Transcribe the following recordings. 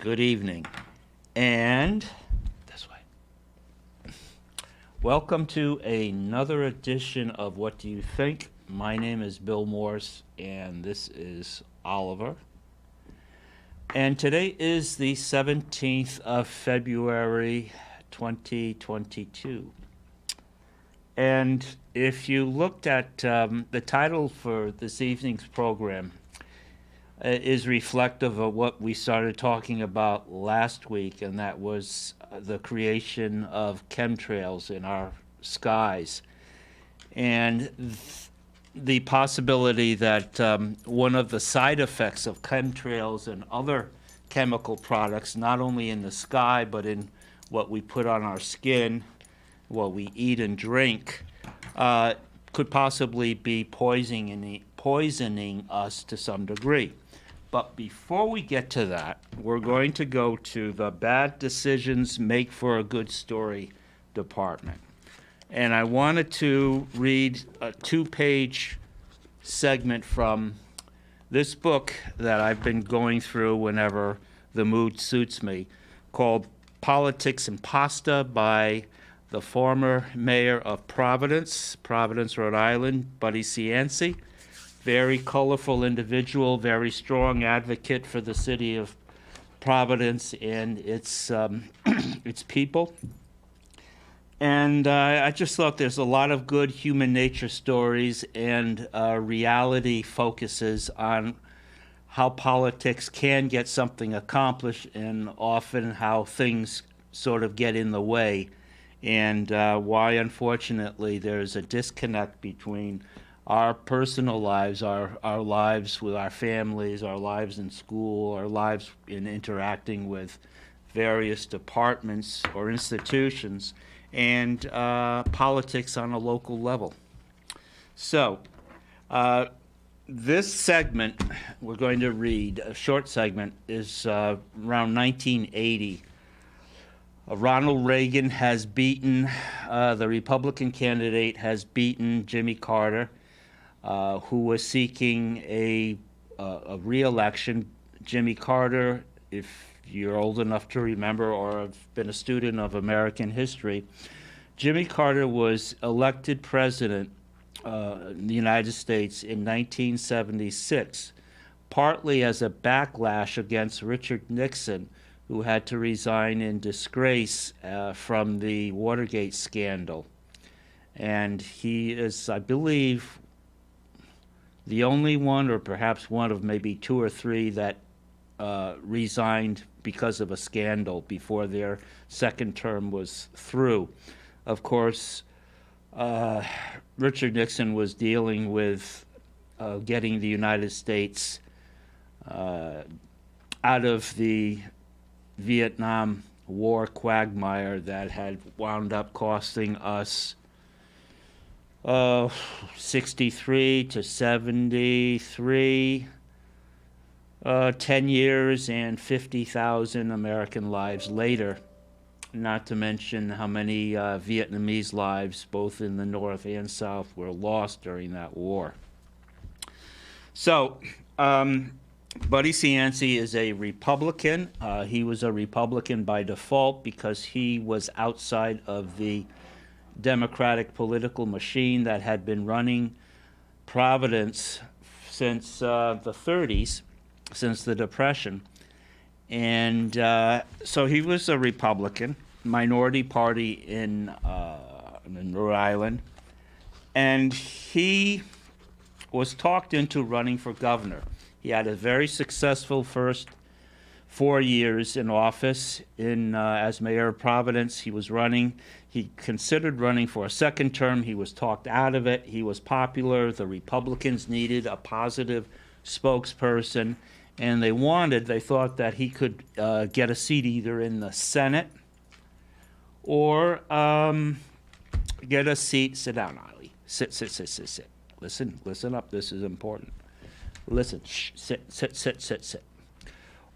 Good evening, and this way. Welcome to another edition of What Do You Think? My name is Bill Morse, and this is Oliver. And today is the 17th of February, 2022. And if you looked at the title for this evening's program, is reflective of what we started talking about last week, and that was the creation of chemtrails in our skies. And the possibility that one of the side effects of chemtrails and other chemical products, not only in the sky, but in what we put on our skin, what we eat and drink, could possibly be poisoning us to some degree. But before we get to that, we're going to go to the Bad Decisions Make for a Good Story department. And I wanted to read a 2-page segment from this book that I've been going through whenever the mood suits me, called Politics and Pasta by the former mayor of Providence, Rhode Island, Buddy Cianci. Very colorful individual, very strong advocate for the city of Providence and its people. And I just thought there's a lot of good human nature stories and reality focuses on how politics can get something accomplished and often how things sort of get in the way, and why, unfortunately, there's a disconnect between our personal lives, our lives with our families, our lives in school, our lives in interacting with various departments or institutions, and politics on a local level. So, this segment we're going to read, a short segment, is around 1980. Ronald Reagan has beaten, the Republican candidate has beaten Jimmy Carter, who was seeking a re-election. Jimmy Carter, if you're old enough to remember or have been a student of American history, Jimmy Carter was elected president in the United States in 1976, partly as a backlash against Richard Nixon, who had to resign in disgrace from the Watergate scandal. And he is, I believe, the only one, or perhaps one of maybe 2 or 3 that resigned because of a scandal before their second term was through. Of course, Richard Nixon was dealing with getting the United States out of the Vietnam War quagmire that had wound up costing us 63 to 73, 10 years and 50,000 American lives later, not to mention how many Vietnamese lives, both in the North and South, were lost during that war. So, Buddy Cianci is a Republican. He was a Republican by default because he was outside of the Democratic political machine that had been running Providence since the 30s, since the Depression. And so he was a Republican, minority party in Rhode Island. And he was talked into running for governor. He had a very successful first 4 years in office as mayor of Providence. He was running. He considered running for a second term. He was talked out of it. He was popular. The Republicans needed a positive spokesperson, and they thought that he could get a seat either in the Senate or get a seat. Sit down, Ollie. Sit. Listen up. This is important. Listen. Shh. Sit.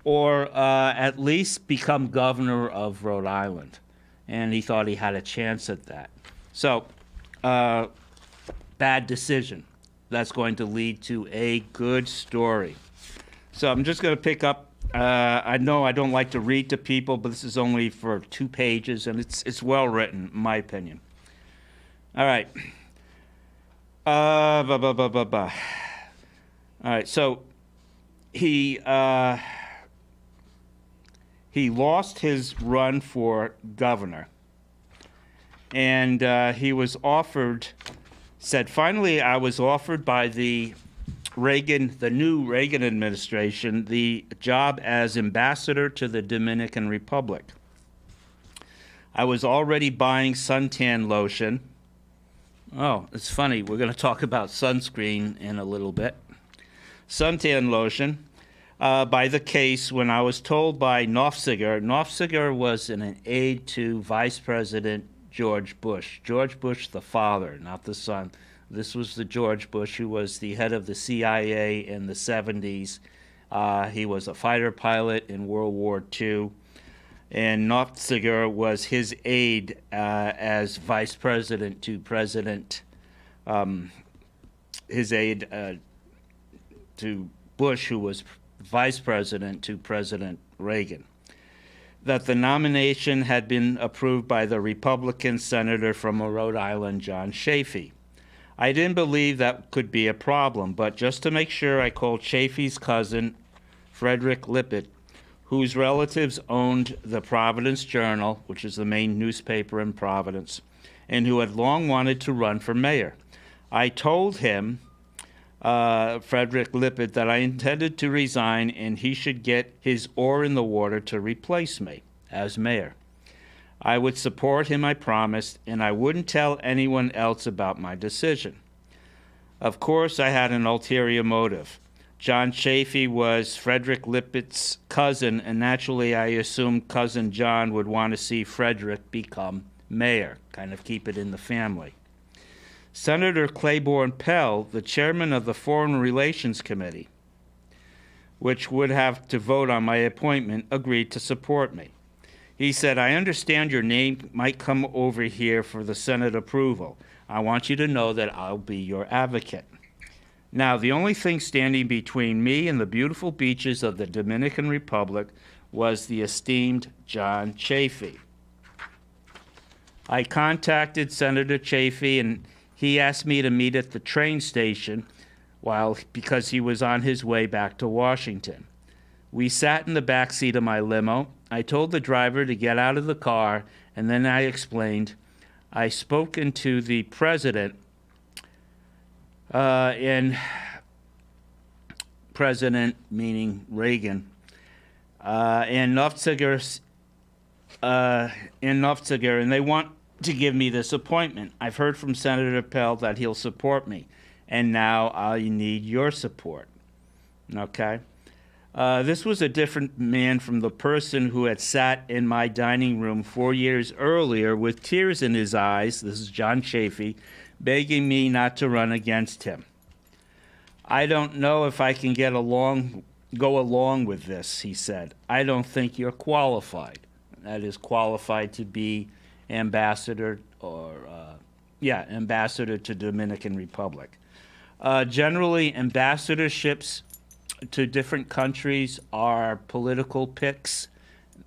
Or at least become governor of Rhode Island. And he thought he had a chance at that. So, bad decision. That's going to lead to a good story. So I'm just going to pick up I know I don't like to read to people, but this is only for 2 pages, and it's well written, in my opinion. All right. Blah, blah, blah, blah, blah. All right, so he lost his run for governor, and he was offered, said, finally, I was offered by the new Reagan administration, the job as ambassador to the Dominican Republic. I was already buying suntan lotion. Oh, it's funny. We're going to talk about sunscreen in a little bit. Suntan lotion by the case when I was told by Nofziger. Nofziger was an aide to Vice President George Bush. George Bush, the father, not the son. This was the George Bush who was the head of the CIA in the 70s. He was a fighter pilot in World War II. And Nofziger was his aide as vice president to President, his aide to Bush, who was vice president to President Reagan. That the nomination had been approved by the Republican senator from Rhode Island, John Chafee. I didn't believe that could be a problem, but just to make sure, I called Chafee's cousin, Frederick Lippitt, whose relatives owned the Providence Journal, which is the main newspaper in Providence, and who had long wanted to run for mayor. I told him, Frederick Lippitt, that I intended to resign and he should get his oar in the water to replace me as mayor. I would support him, I promised, and I wouldn't tell anyone else about my decision. Of course, I had an ulterior motive. John Chafee was Frederick Lippitt's cousin, and naturally I assumed Cousin John would want to see Frederick become mayor, kind of keep it in the family. Senator Claiborne Pell, the chairman of the Foreign Relations Committee, which would have to vote on my appointment, agreed to support me. He said, I understand your name might come over here for the Senate approval. I want you to know that I'll be your advocate. Now, the only thing standing between me and the beautiful beaches of the Dominican Republic was the esteemed John Chafee. I contacted Senator Chafee, and he asked me to meet at the train station because he was on his way back to Washington. We sat in the back seat of my limo. I told the driver to get out of the car, and then I explained I spoken to the president and president, meaning Reagan, and Nofziger, and they want to give me this appointment. I've heard from Senator Pell that he'll support me, and now I need your support. Okay? This was a different man from the person who had sat in my dining room 4 years earlier with tears in his eyes, this is John Chafee, begging me not to run against him. I don't know if I can go along with this, he said. I don't think you're qualified. That is, qualified to be ambassador ambassador to Dominican Republic. Generally, ambassadorships to different countries are political picks.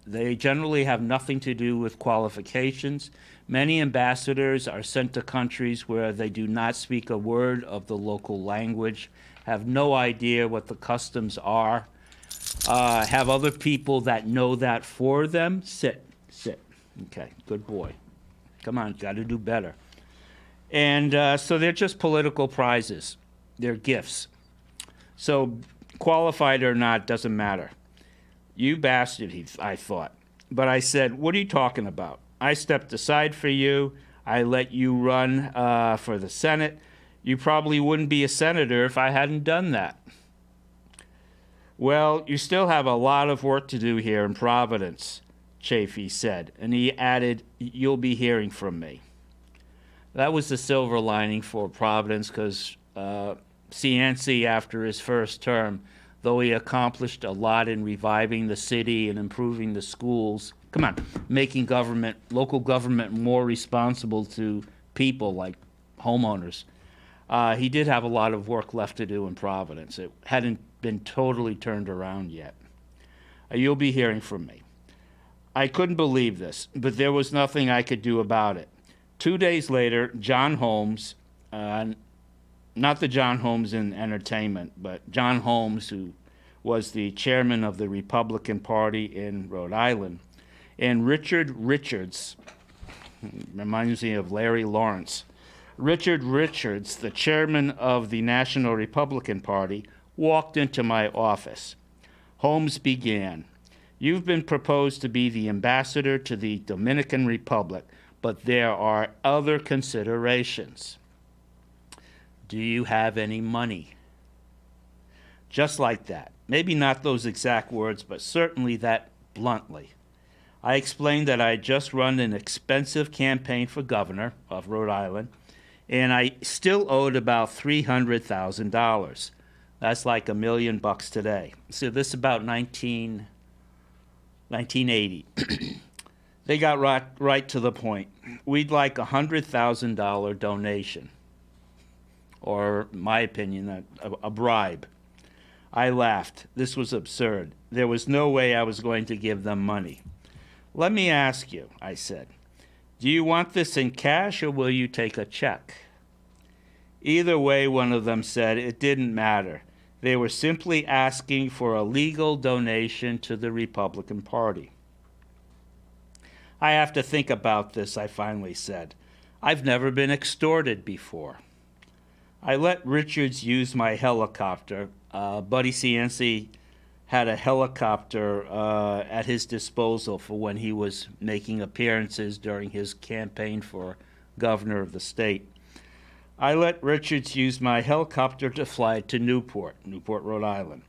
They generally have nothing to do with qualifications. Many ambassadors are sent to countries where they do not speak a word of the local language, have no idea what the customs are, have other people that know that for them. Sit. Okay, good boy. Come on, got to do better. And so they're just political prizes. They're gifts. So qualified or not, doesn't matter. You bastard, I thought. But I said, what are you talking about? I stepped aside for you. I let you run for the Senate. You probably wouldn't be a senator if I hadn't done that. Well, you still have a lot of work to do here in Providence, Chafee said. And he added, you'll be hearing from me. That was the silver lining for Providence because Cianci, after his first term, though he accomplished a lot in reviving the city and improving the schools, making local government more responsible to people like homeowners, he did have a lot of work left to do in Providence. It hadn't been totally turned around yet. You'll be hearing from me. I couldn't believe this, but there was nothing I could do about it. 2 days later, John Holmes, not the John Holmes in entertainment, but John Holmes, who was the chairman of the Republican Party in Rhode Island, and Richard Richards, reminds me of Larry Lawrence. Richard Richards, the chairman of the National Republican Party, walked into my office. Holmes began, "You've been proposed to be the ambassador to the Dominican Republic, but there are other considerations. Do you have any money?" Just like that. Maybe not those exact words, but certainly that bluntly. I explained that I had just run an expensive campaign for governor of Rhode Island, and I still owed about $300,000. That's like $1 million today. So this is about 1980. They got right to the point. We'd like a $100,000 donation, or, in my opinion, a bribe. I laughed. This was absurd. There was no way I was going to give them money. "Let me ask you," I said, "do you want this in cash or will you take a check?" Either way, one of them said, it didn't matter. They were simply asking for a legal donation to the Republican Party. "I have to think about this," I finally said. "I've never been extorted before." I let Richards use my helicopter. Buddy Cianci had a helicopter at his disposal for when he was making appearances during his campaign for governor of the state. I let Richards use my helicopter to fly to Newport, Rhode Island.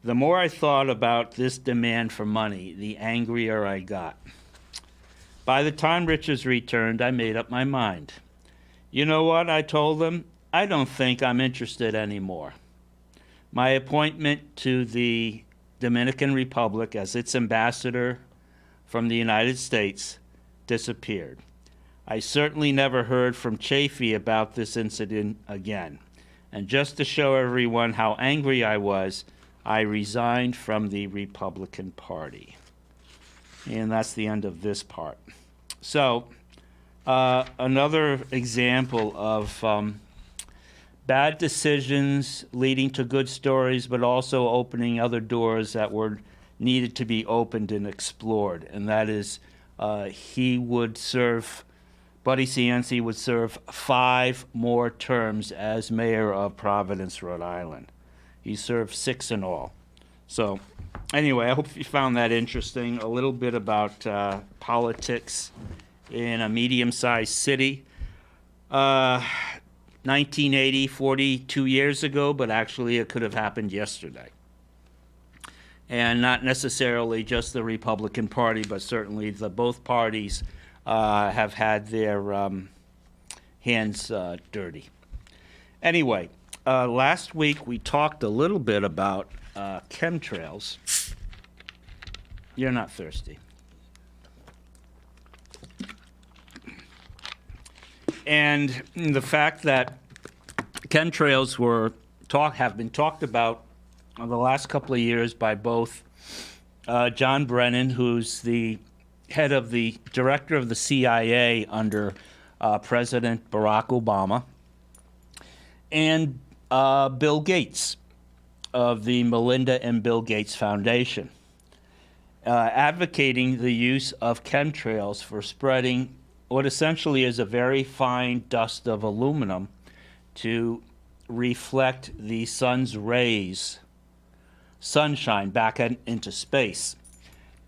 The more I thought about this demand for money, the angrier I got. By the time Richards returned, I made up my mind. "You know what?" I told him. "I don't think I'm interested anymore." My appointment to the Dominican Republic as its ambassador from the United States disappeared. I certainly never heard from Chafee about this incident again. And just to show everyone how angry I was, I resigned from the Republican Party. And that's the end of this part. So, another example of bad decisions leading to good stories, but also opening other doors that were needed to be opened and explored. And that is, Buddy Cianci would serve 5 more terms as mayor of Providence, Rhode Island. He served 6 in all. So anyway, I hope you found that interesting. A little bit about politics in a medium-sized city. 1980, 42 years ago, but actually it could have happened yesterday. And not necessarily just the Republican Party, but certainly both parties have had their hands dirty. Anyway, last week we talked a little bit about chemtrails. You're not thirsty. And the fact that chemtrails have been talked about the last couple of years by both John Brennan, who's the director of the CIA under President Barack Obama, and Bill Gates of the Melinda and Bill Gates Foundation, advocating the use of chemtrails for spreading what essentially is a very fine dust of aluminum to reflect the sun's rays, sunshine, back into space.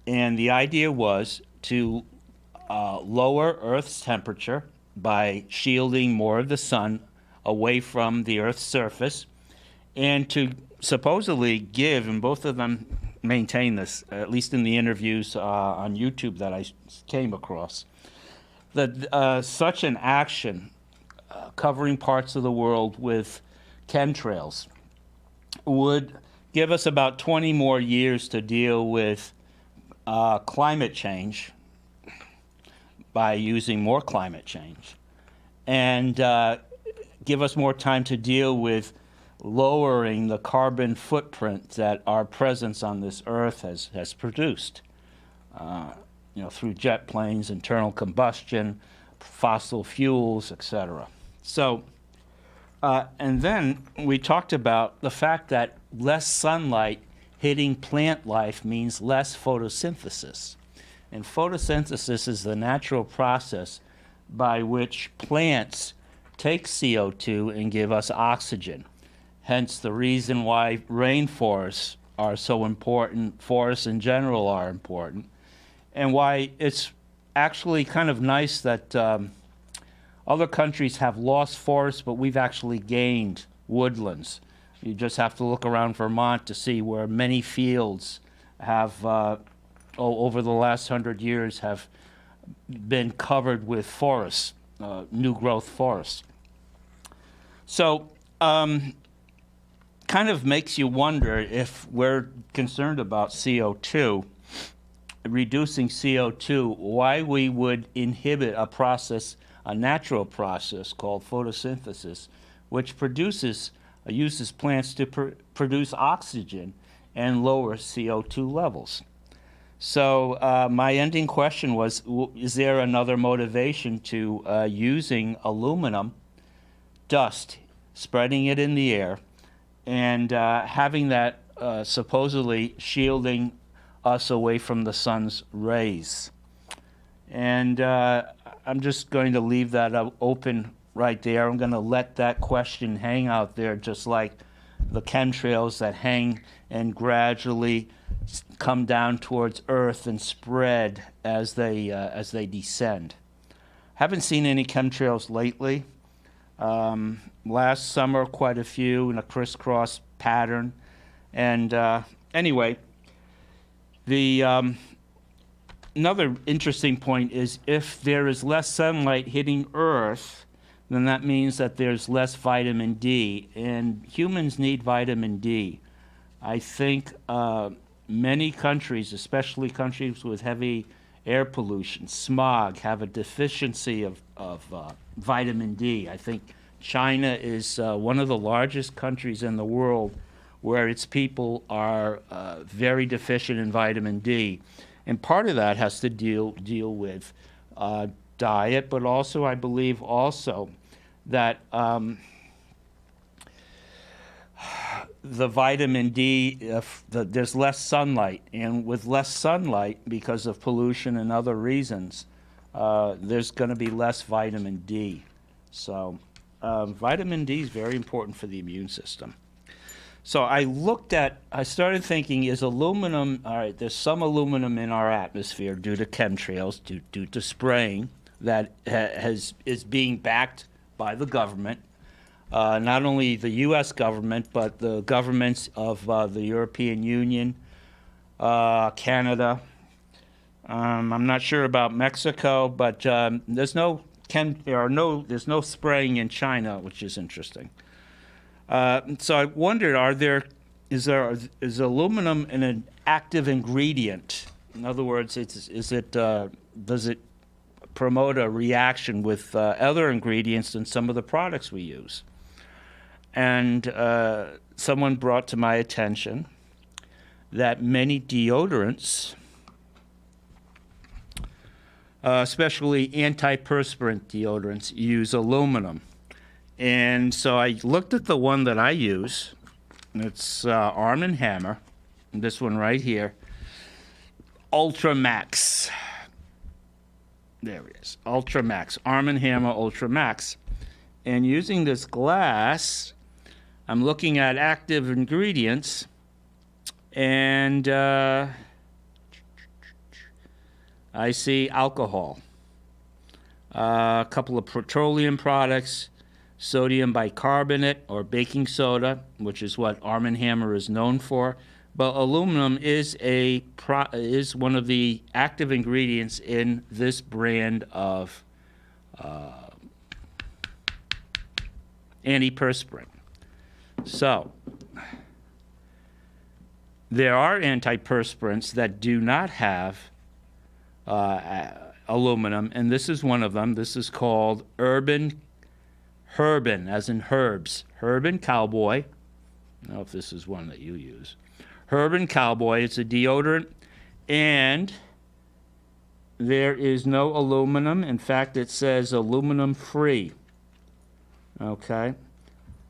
And the idea was to lower Earth's temperature by shielding more of the sun away from the Earth's surface, and to supposedly give, and both of them maintain this, at least in the interviews on YouTube that I came across, that such an action covering parts of the world with chemtrails would give us about 20 more years to deal with climate change by using more climate change, and give us more time to deal with lowering the carbon footprint that our presence on this earth has produced, through jet planes, internal combustion, fossil fuels, etc. So, and then we talked about the fact that less sunlight hitting plant life means less photosynthesis. And photosynthesis is the natural process by which plants take CO2 and give us oxygen. Hence the reason why rainforests are so important, forests in general are important, and why it's actually kind of nice that other countries have lost forests, but we've actually gained woodlands. You just have to look around Vermont to see where many fields have, over the last 100 years, have been covered with forests, new growth forests. So, kind of makes you wonder if we're concerned about CO2, reducing CO2, why we would inhibit a process, a natural process called photosynthesis, which uses plants to produce oxygen and lower CO2 levels. So my ending question was, is there another motivation to using aluminum dust, spreading it in the air, and having that supposedly shielding us away from the sun's rays? And I'm just going to leave that open right there. I'm going to let that question hang out there, just like the chemtrails that hang and gradually come down towards Earth and spread as they descend. Haven't seen any chemtrails lately. Last summer, quite a few in a crisscross pattern. And anyway, the another interesting point is if there is less sunlight hitting Earth, then that means that there's less vitamin D, and humans need vitamin D. I think many countries, especially countries with heavy air pollution, smog, have a deficiency of vitamin D. I think China is one of the largest countries in the world where its people are very deficient in vitamin D. And part of that has to deal with diet, but also, I believe, that the vitamin D, there's less sunlight, and with less sunlight, because of pollution and other reasons, there's going to be less vitamin D. So vitamin D is very important for the immune system. So I started thinking, is aluminum, all right, there's some aluminum in our atmosphere due to chemtrails, due to spraying that is being backed by the government, not only the U.S. government, but the governments of the European Union, Canada. I'm not sure about Mexico, but there's no spraying in China, which is interesting. So I wondered, is aluminum an active ingredient? In other words, does it promote a reaction with other ingredients in some of the products we use? And someone brought to my attention that many deodorants, especially antiperspirant deodorants, use aluminum. And so I looked at the one that I use. It's Arm & Hammer, this one right here, Ultra Max. There it is, Ultra Max, Arm & Hammer Ultra Max. And using this glass, I'm looking at active ingredients, and I see alcohol, a couple of petroleum products, sodium bicarbonate or baking soda, which is what Arm & Hammer is known for. But aluminum is one of the active ingredients in this brand of antiperspirant. So there are antiperspirants that do not have aluminum, and this is one of them. This is called Herbin, as in herbs, Herbin Cowboy, I don't know if this is one that you use. Herb and Cowboy. It's a deodorant, and there is no aluminum. In fact, it says aluminum free. Okay.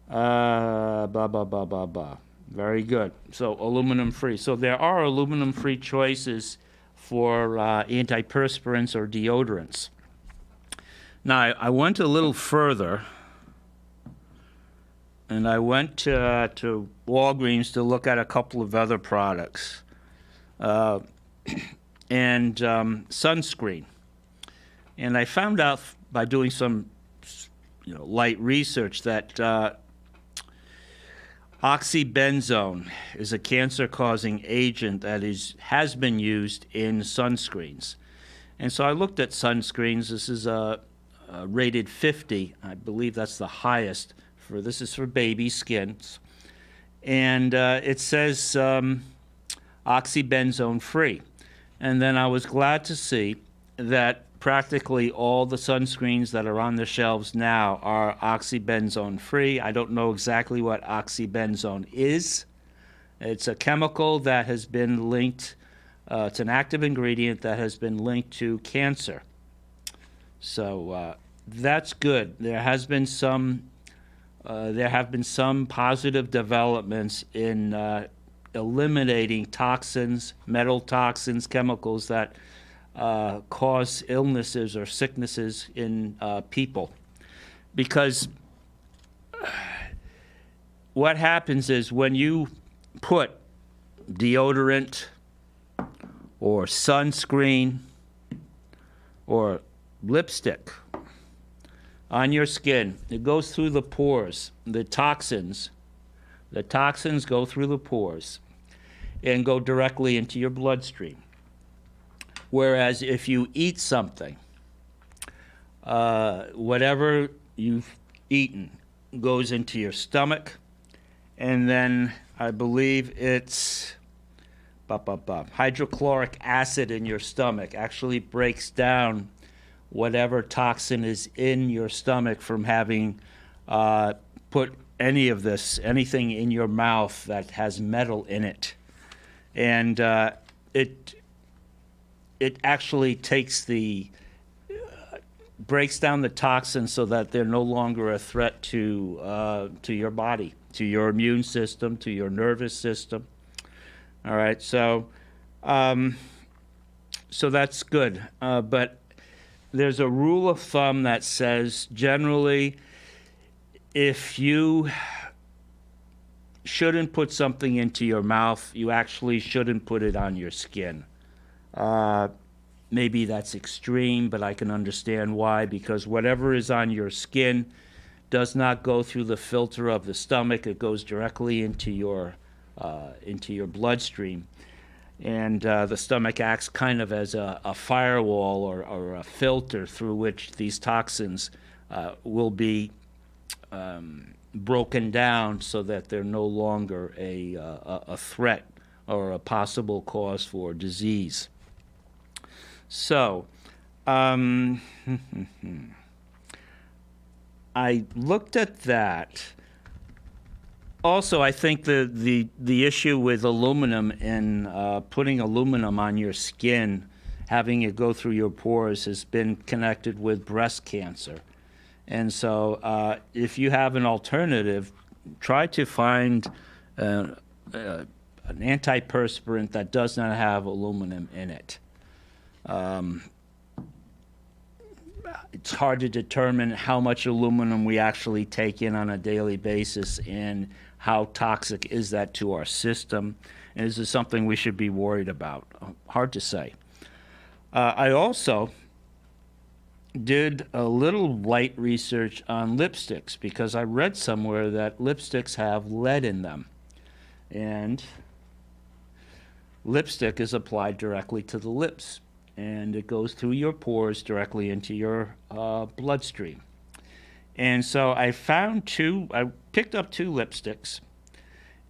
Blah, blah, blah, blah, blah. Very good. So aluminum free. So there are aluminum free choices for antiperspirants or deodorants. Now, I went a little further, and I went to Walgreens to look at a couple of other products. And sunscreen. And I found out by doing some light research that Oxybenzone is a cancer-causing agent that has been used in sunscreens. And so I looked at sunscreens. This is rated 50. I believe that's the highest. This is for baby skins. And it says Oxybenzone free. And then I was glad to see that practically all the sunscreens that are on the shelves now are oxybenzone free. I don't know exactly what oxybenzone is. It's a chemical that has been linked, it's an active ingredient that has been linked to cancer. So that's good. There have been some positive developments in eliminating toxins, metal toxins, chemicals that cause illnesses or sicknesses in people. Because what happens is when you put deodorant or sunscreen or lipstick on your skin, it goes through the pores. The toxins go through the pores and go directly into your bloodstream. Whereas if you eat something, whatever you've eaten goes into your stomach, and then I believe it's hydrochloric acid in your stomach actually breaks down whatever toxin is in your stomach from having put anything in your mouth that has metal in it. And it actually breaks down the toxins so that they're no longer a threat to your body, to your immune system, to your nervous system. All right, so that's good. But there's a rule of thumb that says generally, if you shouldn't put something into your mouth, you actually shouldn't put it on your skin. Maybe that's extreme, but I can understand why, because whatever is on your skin does not go through the filter of the stomach. It goes directly into your bloodstream. And the stomach acts kind of as a firewall or a filter through which these toxins will be broken down so that they're no longer a threat or a possible cause for disease. So, I looked at that. Also, I think the issue with aluminum and putting aluminum on your skin, having it go through your pores, has been connected with breast cancer. And so if you have an alternative, try to find an antiperspirant that does not have aluminum in it. It's hard to determine how much aluminum we actually take in on a daily basis and how toxic is that to our system. And is this something we should be worried about? Hard to say. I also did a little light research on lipsticks because I read somewhere that lipsticks have lead in them. And lipstick is applied directly to the lips, and it goes through your pores directly into your bloodstream. And so I picked up two lipsticks,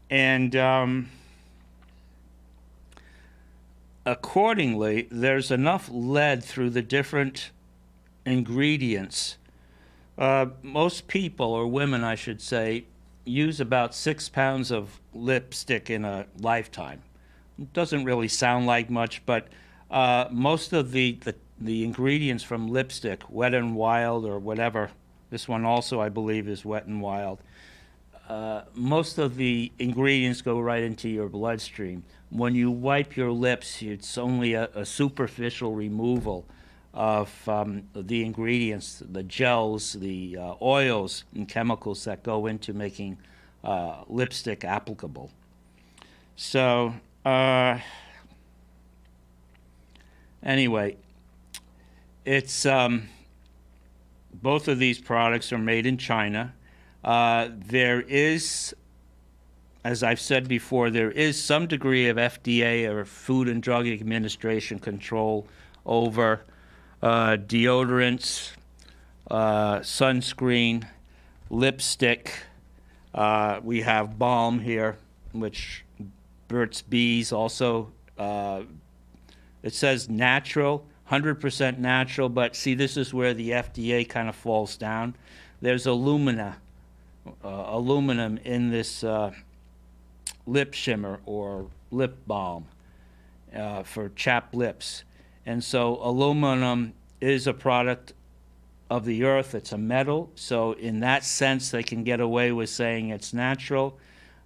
and accordingly, there's enough lead through the different ingredients. Most people, or women I should say, use about 6 pounds of lipstick in a lifetime. It doesn't really sound like much, but most of the ingredients from lipstick, Wet and Wild or whatever, this one also I believe is Wet and Wild, most of the ingredients go right into your bloodstream. When you wipe your lips, it's only a superficial removal of the ingredients, the gels, the oils and chemicals that go into making lipstick applicable. So, anyway, it's both of these products are made in China. There is, as I've said before, there is some degree of FDA or Food and Drug Administration control over deodorants, sunscreen, lipstick. We have balm here, which Burt's Bees also, it says natural, 100% natural, but see, this is where the FDA kind of falls down. There's aluminum in this lip shimmer or lip balm for chapped lips. And so aluminum is a product of the earth. It's a metal. So in that sense, they can get away with saying it's natural,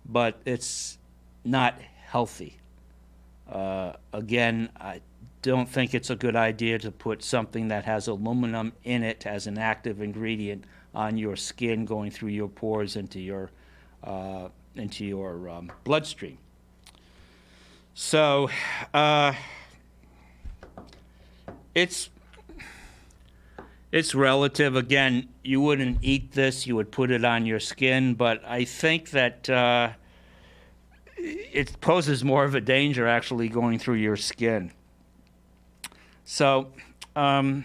but it's not healthy. Again, I don't think it's a good idea to put something that has aluminum in it as an active ingredient on your skin, going through your pores into your bloodstream. So it's relative. Again, you wouldn't eat this; you would put it on your skin. But I think that it poses more of a danger actually going through your skin. So I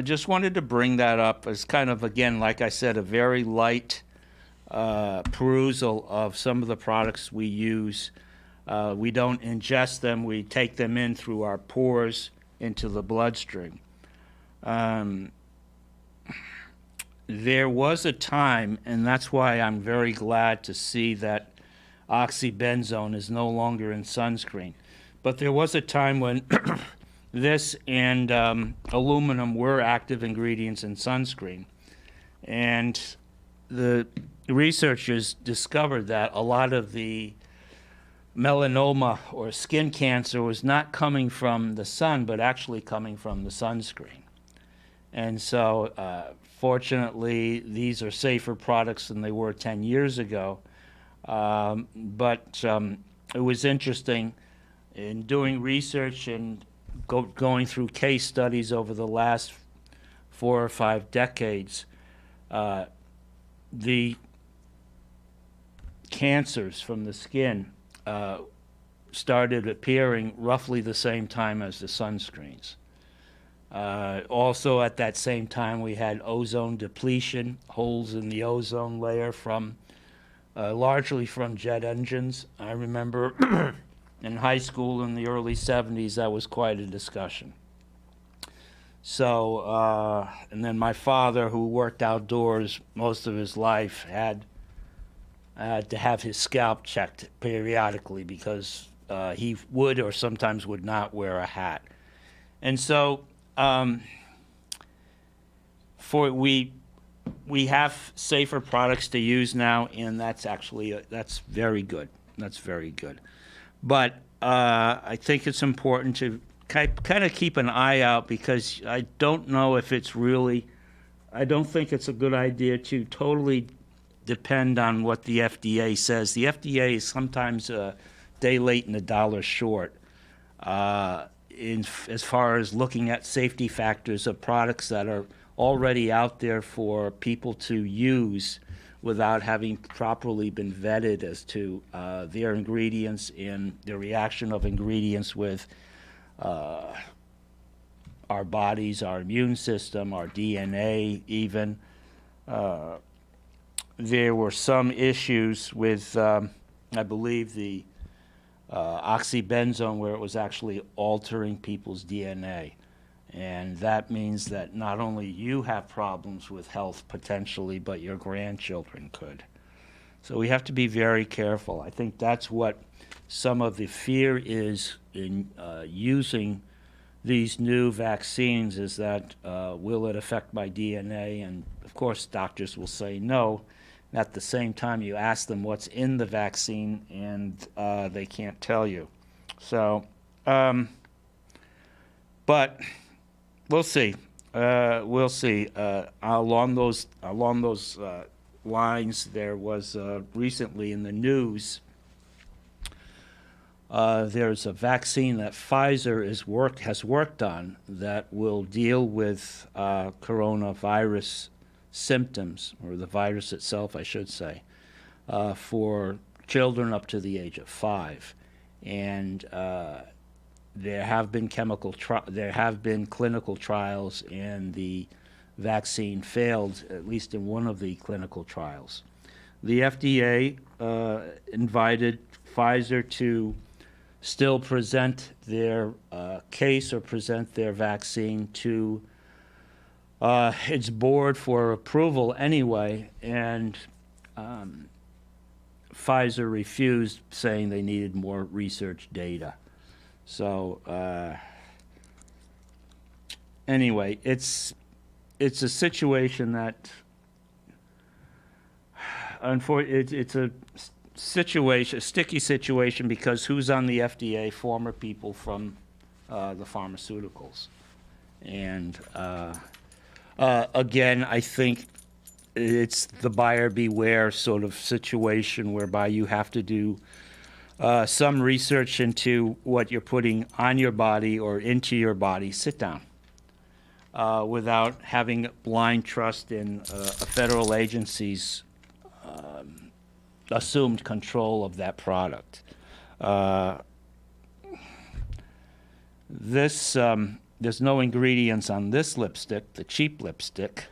just wanted to bring that up as kind of, again, like I said, a very light perusal of some of the products we use. We don't ingest them. We take them in through our pores into the bloodstream. There was a time, and that's why I'm very glad to see that Oxybenzone is no longer in sunscreen. But there was a time when this and aluminum were active ingredients in sunscreen. And the researchers discovered that a lot of the melanoma or skin cancer was not coming from the sun, but actually coming from the sunscreen. And so, fortunately, these are safer products than they were 10 years ago. But it was interesting in doing research and going through case studies over the last 4 or 5 decades. The cancers from the skin started appearing roughly the same time as the sunscreens. Also at that same time, we had ozone depletion, holes in the ozone layer from largely from jet engines. I remember in high school in the early 70s, that was quite a discussion. So, and then my father, who worked outdoors most of his life, had to have his scalp checked periodically because he would or sometimes would not wear a hat. And so, we have safer products to use now, and that's actually that's very good. That's very good. But I think it's important to kind of keep an eye out, because I don't know if it's really, I don't think it's a good idea to totally depend on what the FDA says. The FDA is sometimes a day late and a dollar short as far as looking at safety factors of products that are already out there for people to use without having properly been vetted as to their ingredients and the reaction of ingredients with our bodies, our immune system, our DNA even. There were some issues with, I believe, the Oxybenzone, where it was actually altering people's DNA. And that means that not only you have problems with health potentially, but your grandchildren could. So we have to be very careful. I think that's what some of the fear is in using these new vaccines, is that will it affect my DNA? And of course, doctors will say no. At the same time, you ask them what's in the vaccine, and they can't tell you. So, but we'll see. We'll see. Along those lines, there was recently in the news. There's a vaccine that Pfizer has worked on that will deal with coronavirus symptoms, or the virus itself, I should say, for children up to the age of 5. And there have been clinical trials, and the vaccine failed, at least in one of the clinical trials. The FDA invited Pfizer to still present their case or present their vaccine to its board for approval anyway, and Pfizer refused, saying they needed more research data. So anyway, it's a situation that, unfortunately, it's a sticky situation, because who's on the FDA? Former people from the pharmaceuticals. And again, I think it's the buyer beware sort of situation, whereby you have to do some research into what you're putting on your body or into your body. Sit down. Without having blind trust in a federal agency's assumed control of that product. There's no ingredients on this lipstick, the cheap lipstick,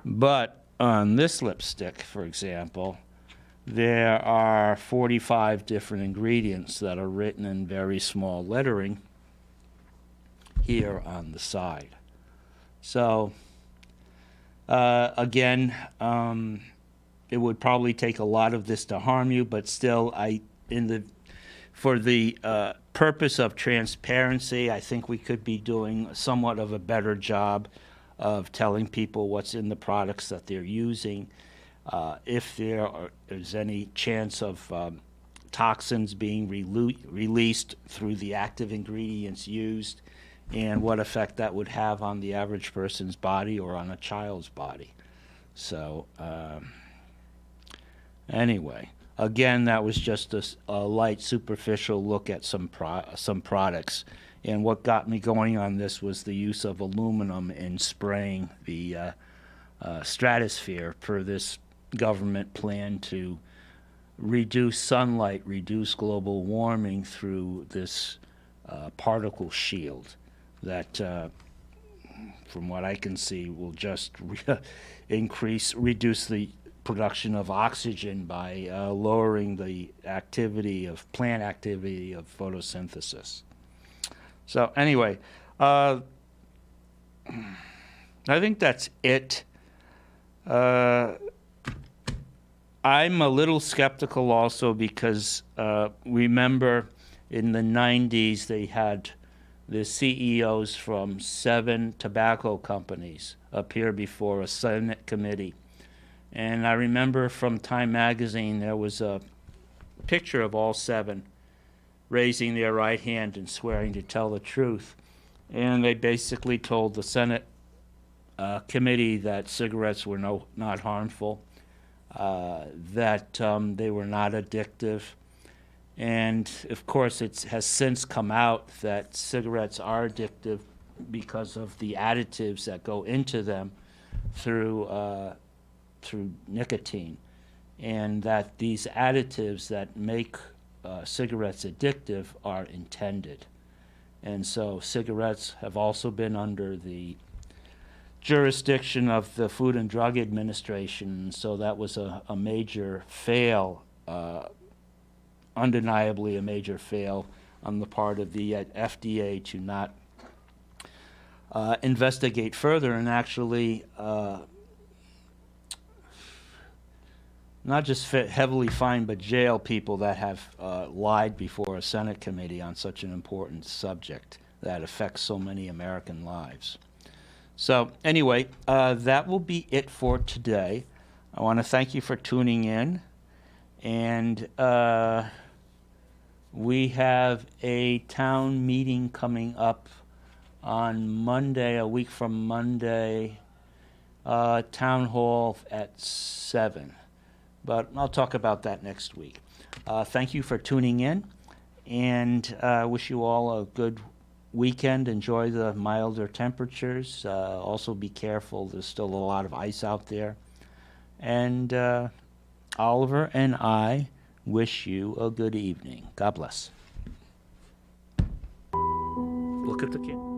but on this lipstick, for example, there are 45 different ingredients that are written in very small lettering here on the side. So, again, it would probably take a lot of this to harm you, but still, for the purpose of transparency, I think we could be doing somewhat of a better job of telling people what's in the products that they're using. If there's any chance of toxins being released through the active ingredients used, and what effect that would have on the average person's body or on a child's body. So anyway, again, that was just a light, superficial look at some products. And what got me going on this was the use of aluminum in spraying the stratosphere per this government plan to reduce sunlight, reduce global warming through this particle shield that, from what I can see, will just reduce the production of oxygen by lowering the plant activity of photosynthesis. So anyway, I think that's it. I'm a little skeptical also, because remember in the 90s they had the CEOs from 7 tobacco companies appear before a Senate committee. And I remember from Time magazine there was a picture of all 7 raising their right hand and swearing to tell the truth. And they basically told the Senate committee that cigarettes were not harmful, that they were not addictive. And of course, it has since come out that cigarettes are addictive because of the additives that go into them through nicotine, and that these additives that make cigarettes addictive are intended. And so cigarettes have also been under the jurisdiction of the Food and Drug Administration, so that was a major fail, undeniably a major fail on the part of the FDA to not investigate further and actually not just heavily fined, but jail people that have lied before a Senate committee on such an important subject that affects so many American lives. So anyway, that will be it for today. I want to thank you for tuning in. And we have a town meeting coming up on Monday, a week from Monday, town hall at 7. But I'll talk about that next week. Thank you for tuning in, and wish you all a good weekend. Enjoy the milder temperatures. Also be careful. There's still a lot of ice out there. And Oliver and I wish you a good evening. God bless. Look at the camera.